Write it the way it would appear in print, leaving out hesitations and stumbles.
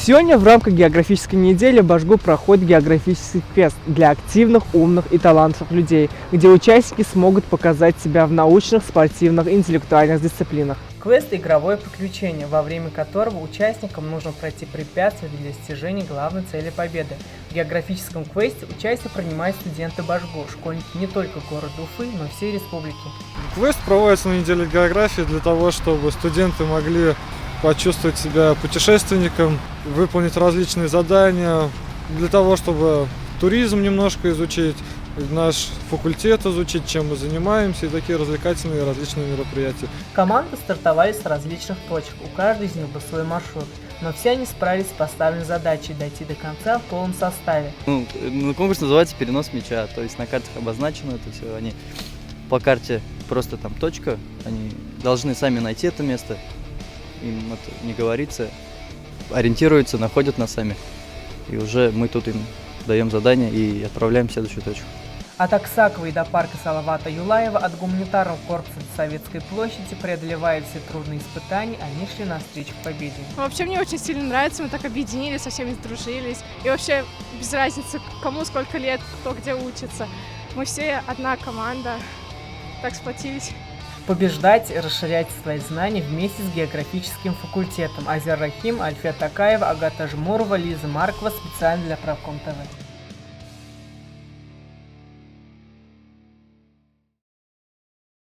Сегодня в рамках географической недели в Башгу проходит географический квест для активных, умных и талантливых людей, где участники смогут показать себя в научных, спортивных и интеллектуальных дисциплинах. Квест – игровое приключение, во время которого участникам нужно пройти препятствия для достижения главной цели победы. В географическом квесте участие принимают студенты Башгу, школьники не только города Уфы, но и всей республики. Квест проводится на неделе географии для того, чтобы студенты могли почувствовать себя путешественником, выполнить различные задания, для того, чтобы туризм немножко изучить, наш факультет изучить, чем мы занимаемся, и такие развлекательные различные мероприятия. Команды стартовали с различных точек, у каждой из них был свой маршрут, но все они справились с поставленной задачей дойти до конца в полном составе. Конкурс называется «Перенос мяча», то есть на картах обозначено это все, они по карте просто там точка, они должны сами найти это место. Им это не говорится, ориентируются, находят нас сами. И уже мы тут им даем задание и отправляем в следующую точку. От Аксакова и до парка Салавата Юлаева, от гуманитарного корпуса до Советской площади, преодолевая все трудные испытания, они шли навстречу к победе. Вообще мне очень сильно нравится, мы так объединились, со всеми сдружились. И вообще без разницы, кому сколько лет, кто где учится. Мы все одна команда, так сплотились. Побеждать и расширять свои знания вместе с географическим факультетом. Азер Рахим, Альфия Такаева, Агата Жмурова, Лиза Маркова специально для Правком ТВ.